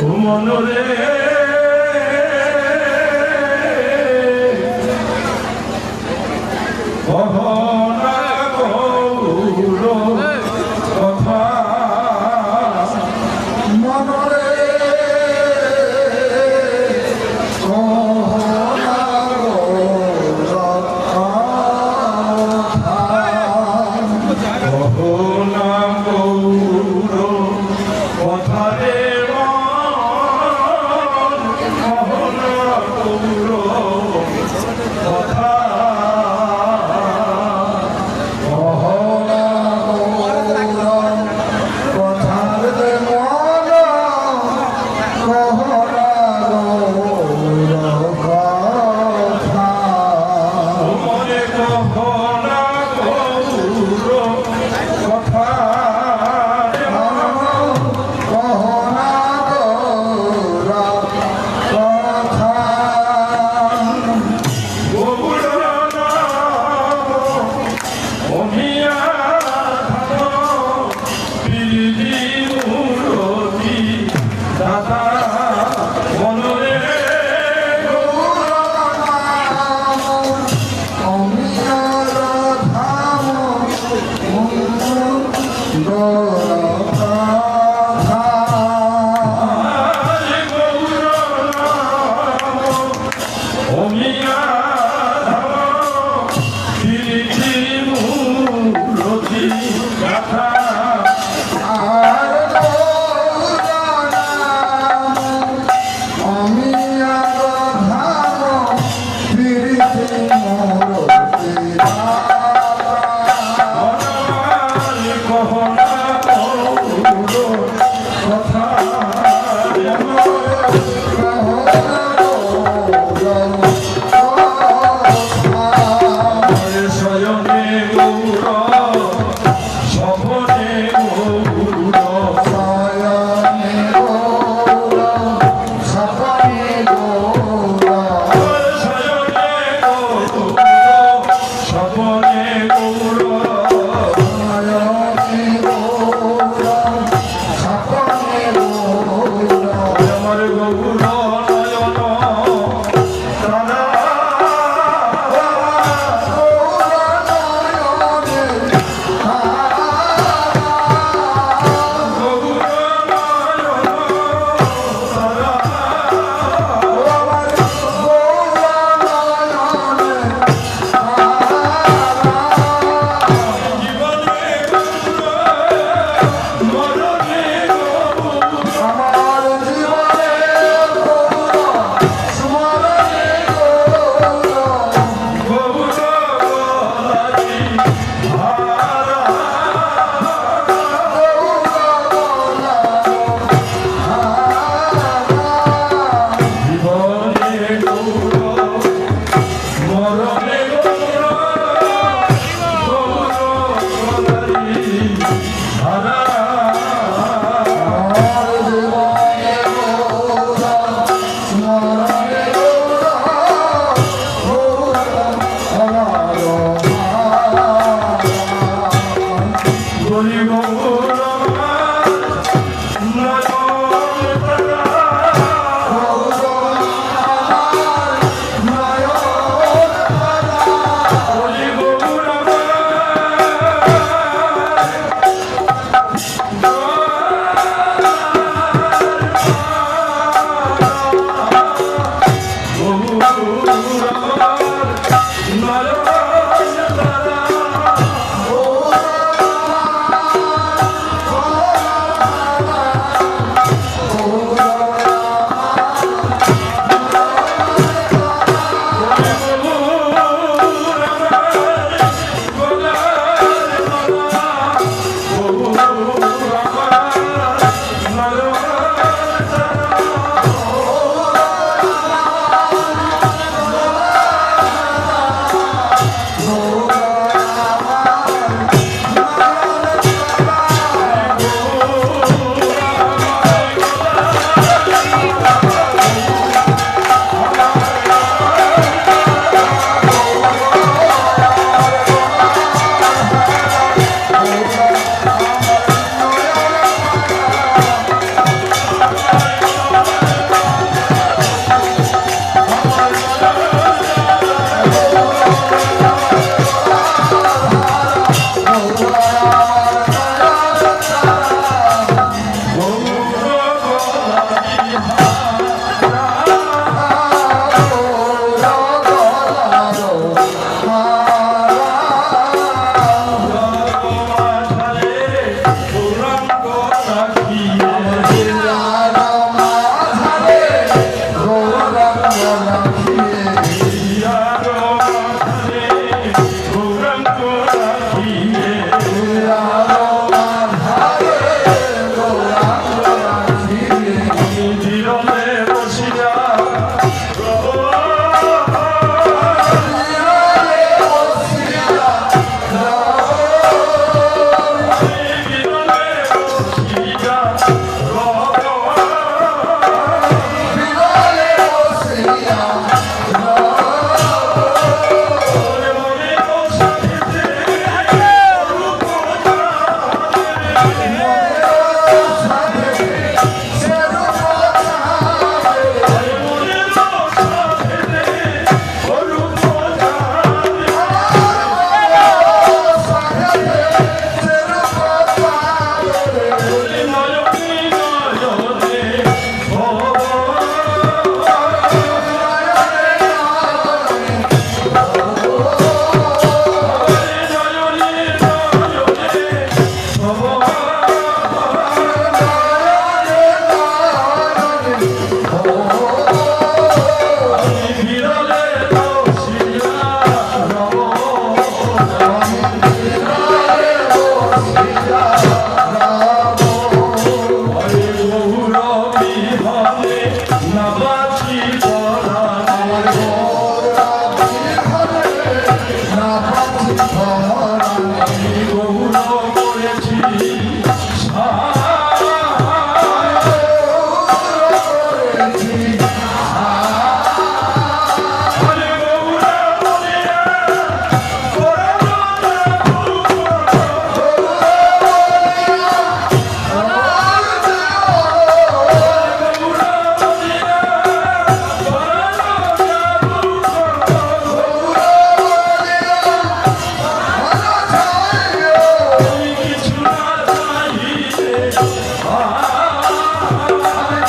মনরে কহনা গৌর কথা মনরে কহনা গৌর কথা কহনা গৌর কথা রে কহনা গৌর কথা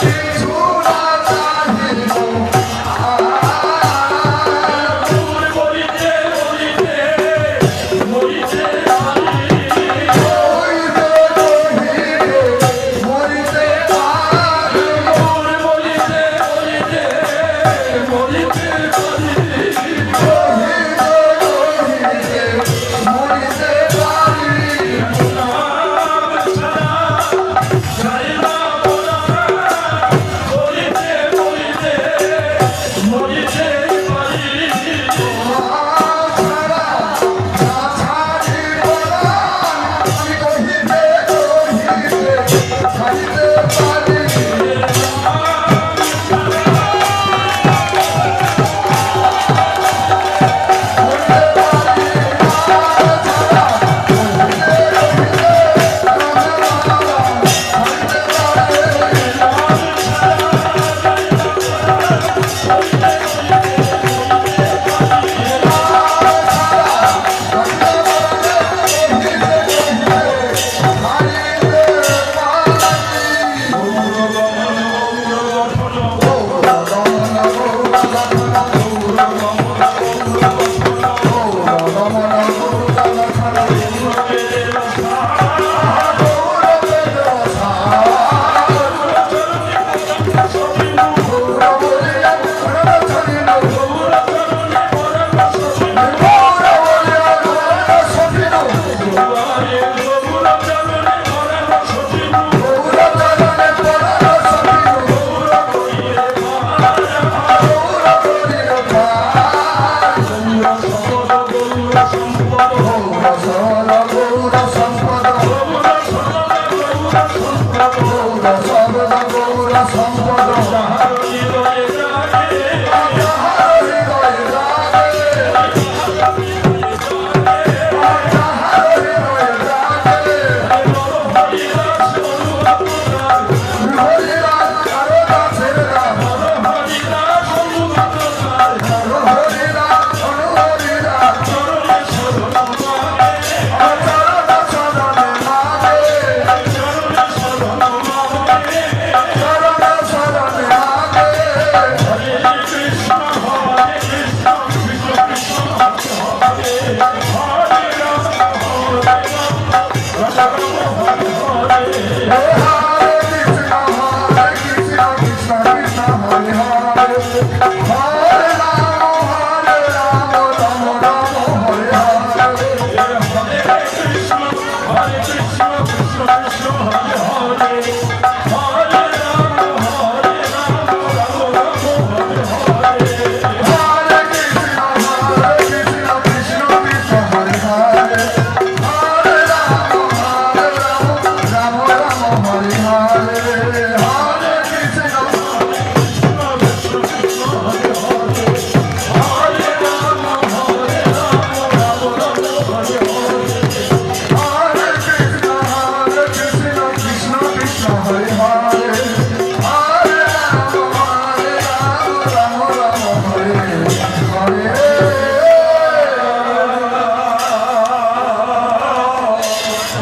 কিছু না চাহিব বলিতে বলিতে মরিতে পারি হইতে রহিতে মরিতে পারি বলিতে বলিতে মরিতে পারি রহিতে রহিতে মরিতে পারি নাম ছাড়া যায় না বলা বলিতে বলিতে মরিতে পারি ছাড়া না ছাড়িব না আমি কহিতে কহিতে ছাড়িতে পারি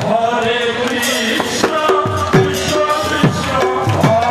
হরে কৃষ্ণ কৃষ্ণ কৃষ্ণ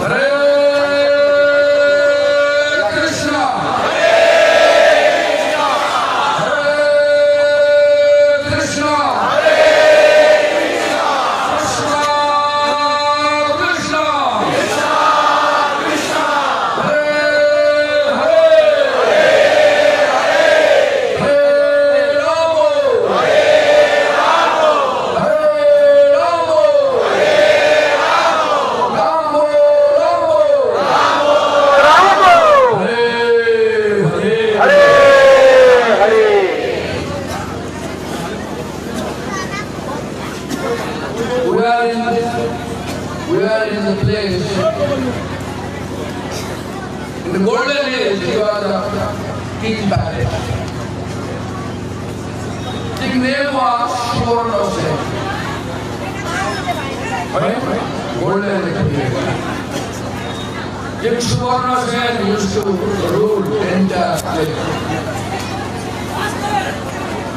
হরে কৃষ্ণ হরে কৃষ্ণ কৃষ্ণ কৃষ্ণ হরে হরে হরে রাম হরে Ram Ram Hare Hare We are in the place in the golden age. You are the king palace. King name was Suvarna Sen. Golden age. King Suvarna Sen used to rule the entire place.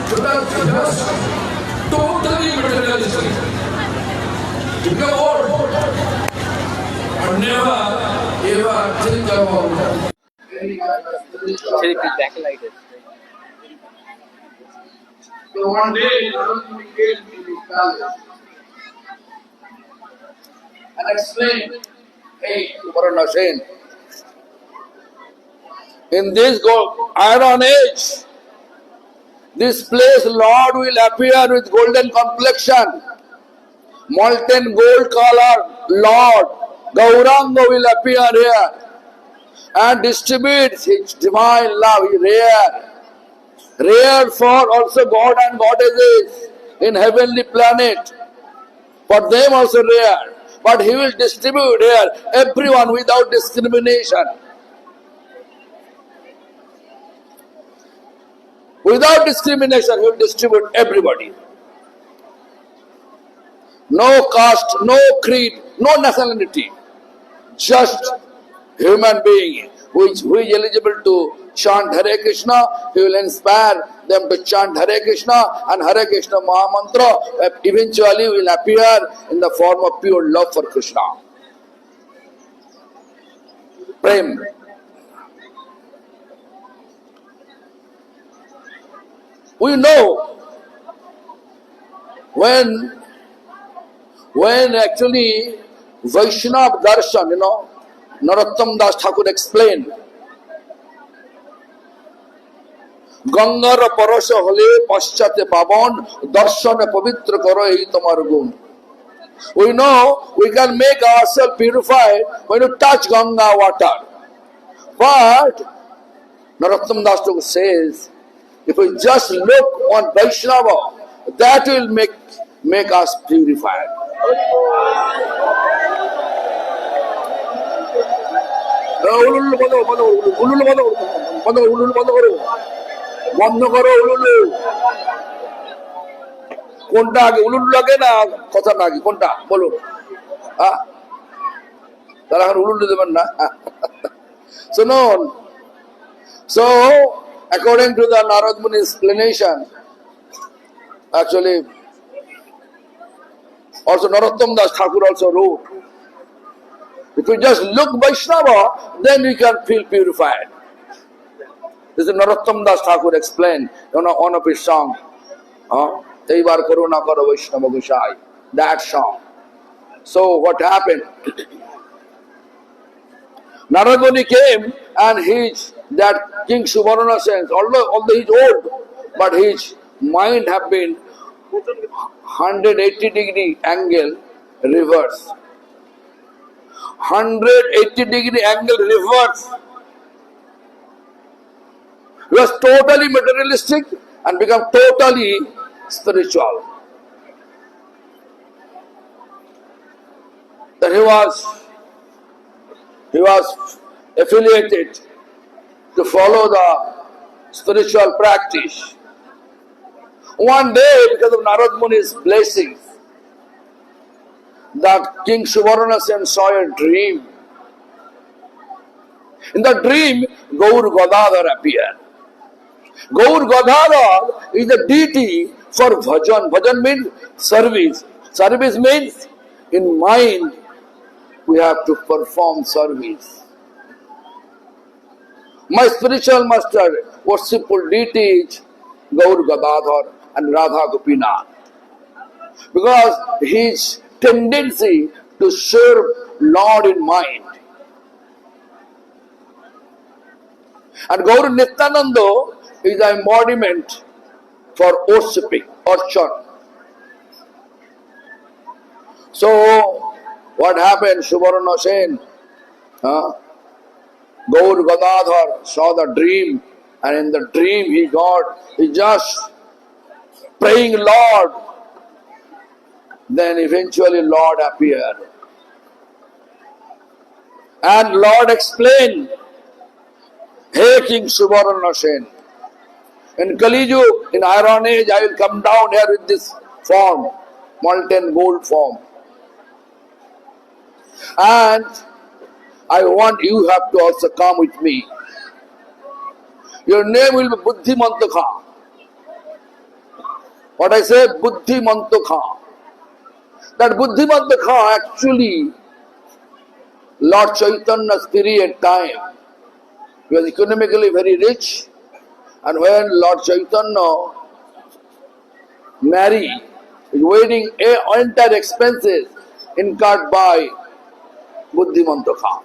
So that's just totally materialistic. Become old. But never ever think about any kind of spiritual practice. So one day, Narottam came to the palace and explained, "Hey, Suvarna Sen, in this iron age, this place Lord will appear with golden complexion, molten gold color. Lord Gauranga will appear here and distribute his divine love. Rare for also God and goddesses in heavenly planet. For them also rare. But he will distribute here everyone without discrimination. Without discrimination, he will distribute everybody. No caste, no creed, no nationality. Just human being who is eligible to chant Hare Krishna, he will inspire them to chant Hare Krishna, and Hare Krishna Mahamantra eventually will appear in the form of pure love for Krishna. Prem. We know when actually Vaishnava Darshan, Narottam Das Thakur explained, Gangar Parasha Hole Paschate Pavan Darshana Pavitra Karo Ei Tomar Gun. We know we can make ourselves purified when we touch Ganga water. But Narottam Das Thakur says, if we just look on Vaishnava, that will make us purified. বন্ধ করো উলুলু। কোনটা আগে, উলুলু লাগে না কথা না আগে, কোনটা বলুন? তারা এখন উলুলু দেবেন না। So according to the Narad Muni's explanation, actually also Narottam Das Thakur also wrote, if we just look Vaishnava, then we can feel purified. This is Narottam Das Thakur explained on one of his songs, Teibar Karuna Karo Vaishnava Gosai, that song. So what happened? Narad Muni came and that King Suvarna Sen, although he's old, but his mind have been 180-degree angle reverse. 180-degree angle reverse. He was totally materialistic and become totally spiritual. That he was affiliated to follow the spiritual practice. One day, because of Narad Muni's blessings, that King Suvarna Sen saw a dream. In the dream, Gaur Gadadhar appeared. Gaur Gadadhar is the deity for bhajan. Bhajan means service, Service means in mind we have to perform service. My spiritual master, worshipful deity is Gaur Gadadhar and Radha Gopinath. Because his tendency to serve Lord in mind. And Gaur Nityananda is the embodiment for worshipping, orchard. So, what happened? Subharana Sen, Gaur Gadadhar saw the dream, and in the dream he just praying Lord. Then eventually Lord appeared. And Lord explained, Hey King Subharana Sen, in Kali Yuga, in Iron Age, I will come down here with this form, molten gold form. And I want you have to also come with me. Your name will be Buddhi Mantaka. What I say, Buddhi Mantaka. That Buddhi Mantaka actually, Lord Chaitanya's period time, he was economically very rich, and when Lord Chaitanya married, his wedding entire expenses incurred by Buddhi Mantaka.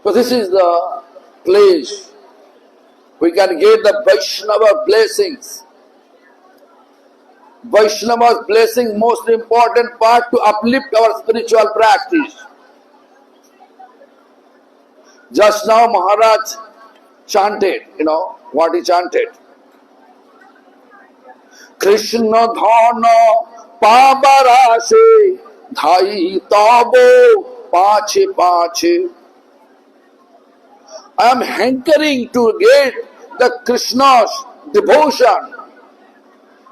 So this is the place we can get the Vaishnava blessings. Vaishnava's blessing, most important part to uplift our spiritual practice. Just now Maharaj chanted, what he chanted. Krishna dhana pabarase dhai tabo pache pache. I am hankering to get the Krishna's devotion,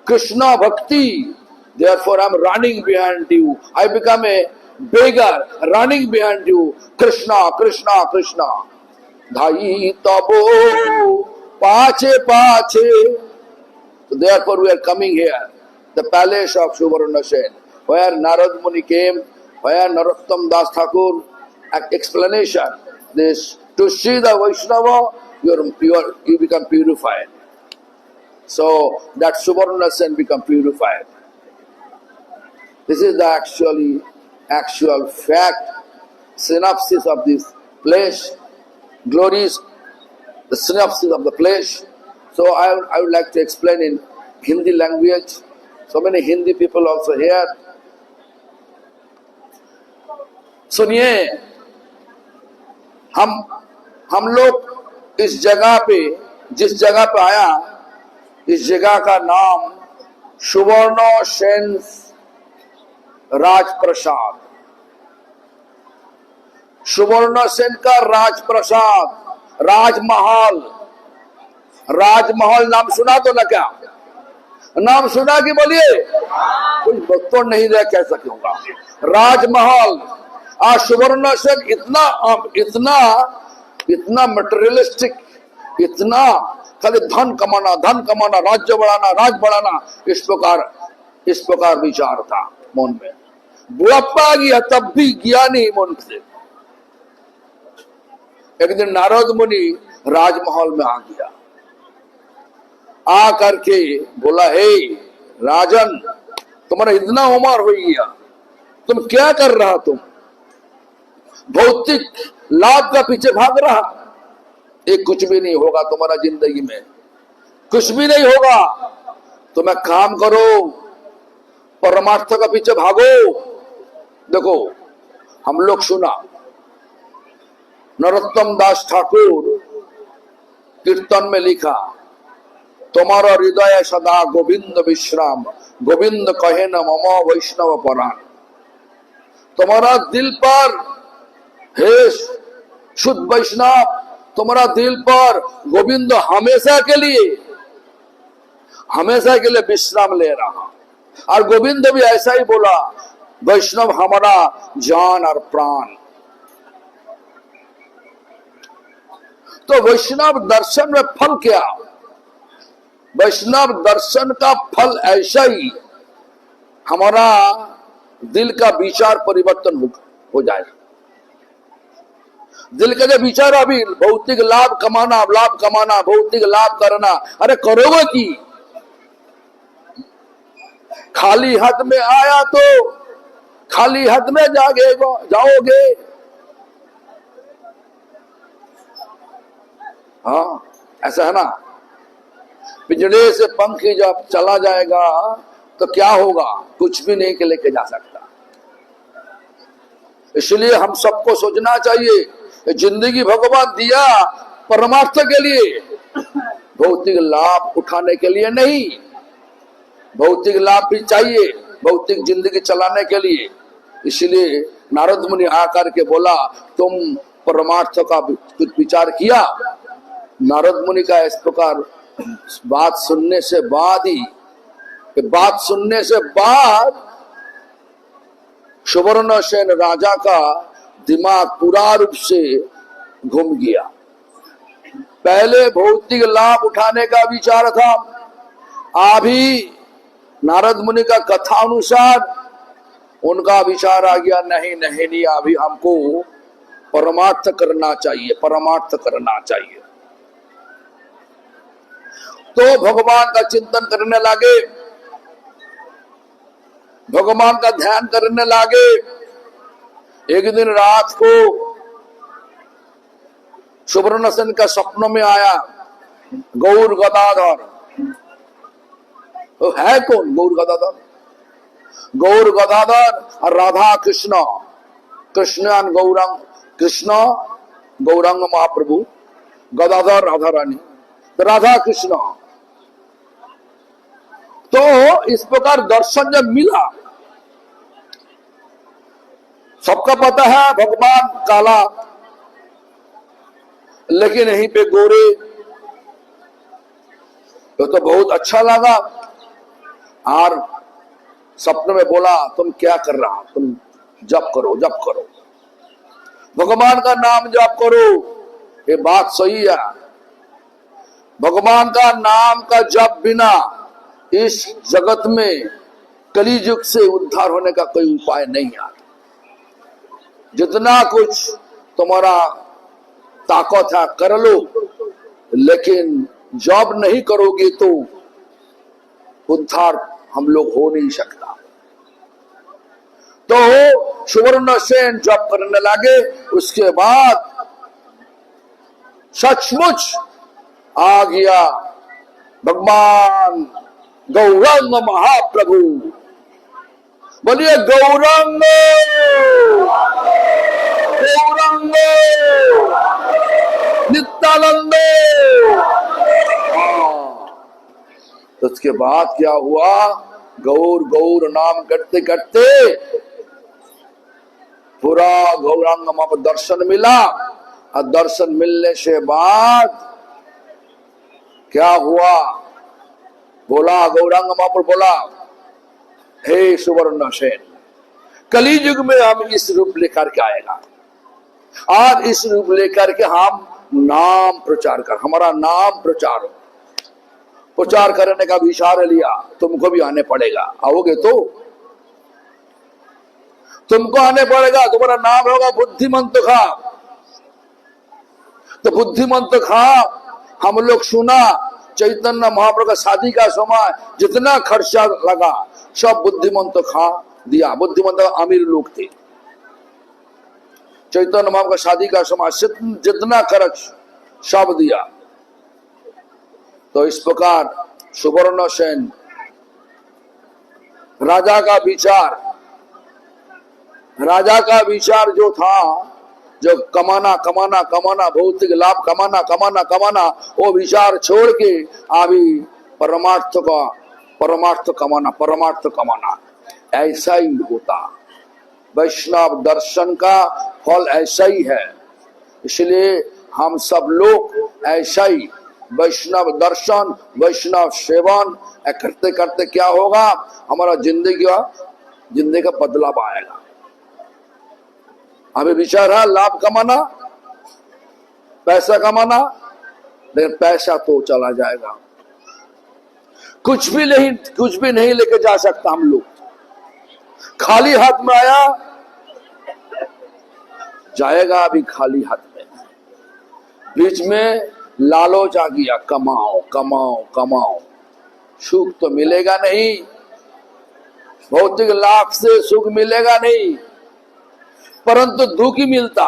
Krishna bhakti. Therefore I am running behind you. I become a beggar running behind you. Krishna, Krishna, Krishna. Dhai tabo pache pache. So therefore we are coming here, the palace of Subharana Sen, where Narad Muni came, where Narottam Das Thakur, explanation, this, to see the Vaishnava, you become purified. So that Subharana Sen become purified. This is the actual fact, synopsis of this place, glories, the synopsis of the place. So I would like to explain in Hindi language. So many Hindi people also here. सुनिए, हम लोग इस जगह पे, जिस जगह पे आया, इस जगह का नाम सुवर्ण सेन राजप्रसाद, सुवर्ण सेन का राजप्रसाद, राजमहल, राजमहल नाम सुना तो ना? क्या नाम सुना कि बोलिए? कोई बक्तों नहीं रहा, कैसा क्यों होगा? राजमहल। आज सुवर्ण सेन इतना मटेरियलिस्टिक, इतना खाली धन कमाना, राज्य बढ़ाना, इस प्रकार विचार था मन में। बुढ़ापा गया तब भी ज्ञानी मन से। एक दिन नारद मुनि राजमहल में आ गया, आ करके बोला, हे राजन, तुम्हारा इतना उम्र हो गया, तुम क्या कर रहा? तुम भौतिक लाभ का पीछे भाग रहा। एक कुछ भी नहीं होगा तुम्हारा जिंदगी में, कुछ भी नहीं होगा। तुम एक काम करो, परमार्थ का पीछे भागो। देखो, हम लोग सुना नरोत्तम दास ठाकुर कीर्तन में लिखा, तुम्हारा हृदय सदा गोविंद विश्राम, गोविंद कहे न मम वैष्णव पराण। तुम्हारा दिल पर, हे शुद्ध वैष्णव, तुम्हारा दिल पर गोविंद हमेशा के लिए विश्राम ले रहा। और गोविंद भी ऐसा ही बोला, वैष्णव हमारा जान और प्राण। तो वैष्णव दर्शन में फल क्या? वैष्णव दर्शन का फल ऐसा ही हमारा दिल का विचार परिवर्तन हो जाएगा। दिल का जो विचार अभी भौतिक लाभ कमाना भौतिक लाभ करना, अरे करोगे की? खाली हाथ में आया तो खाली हाथ में जाओगे। हाँ, ऐसा है ना। पिंजड़े से पंखी जब चला जाएगा तो क्या होगा? कुछ भी नहीं के लेके जा सकता। इसलिए हम सबको सोचना चाहिए कि जिंदगी भगवान दिया परमार्थ के लिए, भौतिक लाभ उठाने के लिए नहीं। भौतिक लाभ भी चाहिए भौतिक जिंदगी चलाने के लिए। इसलिए नारद मुनि आकर के बोला, तुम परमार्थ का कुछ विचार किया? नारद मुनि का इस प्रकार बात सुनने से बाद सुवर्णसेन राजा का दिमाग पूरा रूप से घूम गया। पहले भौतिक लाभ उठाने का विचार था, अभी नारद मुनि का कथा अनुसार उनका विचार आ गया, नहीं, अभी हमको परमार्थ करना चाहिए। तो भगवान का चिंतन करने लगे, भगवान का ध्यान करने लगे। एक दिन रात को सुवर्णसेन का सपनों में आया गौर गदाधर। तो है कौन गौर गदाधर? गौर गदाधर और राधा कृष्ण, कृष्ण गौरांग महाप्रभु, गदाधर राधा रानी, तो राधा कृष्ण। तो इस प्रकार दर्शन जब मिला, सबका पता है भगवान काला, लेकिन यहीं पे गोरे, तो बहुत अच्छा लगा। और सपने में बोला, तुम क्या कर रहा? तुम जप करो, भगवान का नाम जप करो। ये बात सही है। भगवान का नाम का जप बिना इस जगत में कलियुग से उद्धार होने का कोई उपाय नहीं है। जितना कुछ तुम्हारा ताकत है कर लो, लेकिन जॉब नहीं करोगे तो उद्धार हम लोग हो नहीं सकता। तो सुवर्णसेन जॉब करने लगे। उसके बाद सचमुच आ गया भगवान गौरांग महाप्रभु। बोलिए गौरांग, गौरांग नित्यानंद। उसके बाद क्या हुआ? गौर नाम करते करते पूरा गौरांग मां को दर्शन मिला। और दर्शन मिलने से बाद क्या हुआ? बोला गौरांग मां पर, बोला हे सुवर्णसेन, कलियुग में हम इस रूप लेकर के आएगा और इस रूप लेकर के हम नाम प्रचार कर, हमारा नाम प्रचार करने का विचार लिया। तुमको भी आने पड़ेगा। आओगे तो तुमको आने पड़ेगा। तुम्हारा नाम होगा बुद्धिमंत खा। तो बुद्धिमंत खा हम लोग सुना, चैतन्य महाप्रभु का शादी का समय जितना खर्चा लगा सब बुद्धिमंत खा दिया। बुद्धिमंत अमीर लोग थे। चैतन्य महाप्रभु का शादी का समय जितना खर्च सब दिया। तो इस प्रकार सुवर्णसेन राजा का विचार जो था, जो कमाना भौतिक लाभ कमाना, वो विचार छोड़ के अभी परमार्थ कमाना ऐसा ही होता। वैष्णव दर्शन का फल ऐसा ही है। इसलिए हम सब लोग ऐसा ही वैष्णव दर्शन, वैष्णव सेवन करते करते क्या होगा? हमारा जिंदगी का बदलाव आएगा। हमें विचार है लाभ कमाना, पैसा कमाना, लेकिन पैसा तो चला जाएगा। कुछ भी नहीं लेके जा सकता हम लोग। खाली हाथ में आया, जाएगा अभी खाली हाथ में। बीच में लालच आ गया, कमाओ कमाओ कमाओ, सुख तो मिलेगा नहीं, भौतिक लाभ से सुख मिलेगा नहीं, परंतु दुख ही मिलता।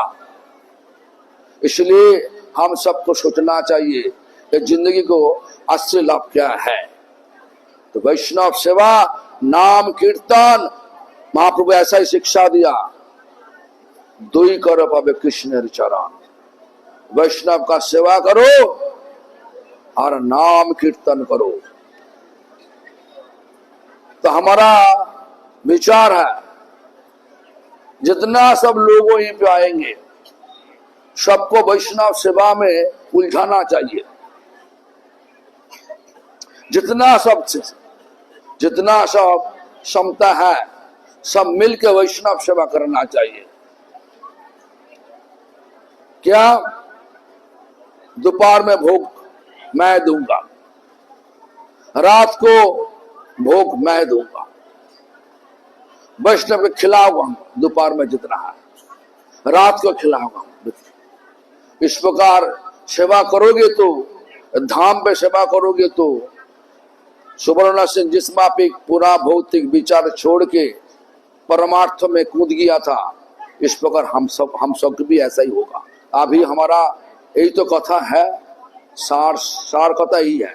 इसलिए हम सबको सोचना चाहिए कि जिंदगी को असली लाभ क्या है। तो वैष्णव सेवा, नाम कीर्तन, महाप्रभु ऐसा ही शिक्षा दिया, दुई करो पावे कृष्ण चरण। वैष्णव का सेवा करो और नाम कीर्तन करो। तो हमारा विचार है, जितना सब लोगों ही पे आएंगे, सबको वैष्णव सेवा में उलझाना चाहिए। जितना सब क्षमता है, सब मिलकर वैष्णव सेवा करना चाहिए। क्या दोपहर में भोग मैं दूंगा, रात को भोग मैं दूंगा, वैष्णव को खिलाऊंगा, दोपहर में जितना है रात को खिलाऊंगा। इस प्रकार सेवा करोगे तो, धाम पे सेवा करोगे तो, सुवर्ण सिंह जिस मापिक पूरा भौतिक विचार छोड़ के परमार्थ में कूद गया था, इस प्रकार हम सब भी ऐसा ही होगा। अभी हमारा यही तो कथा है, सार कथा ही है।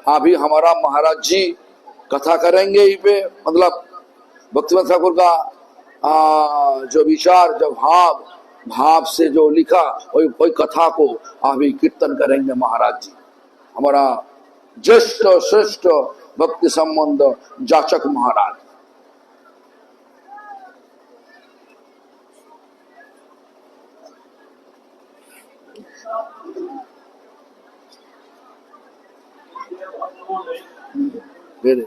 अभी हमारा महाराज जी कथा करेंगे ही पे, मतलब भक्तिवंत ठाकुर का जो विचार, जो भाव से जो लिखा, वही कथा को अभी कीर्तन करेंगे महाराज जी। हमारा ज्येष्ठ श्रेष्ठ भक्ति संबंध जाचक महाराज। Really?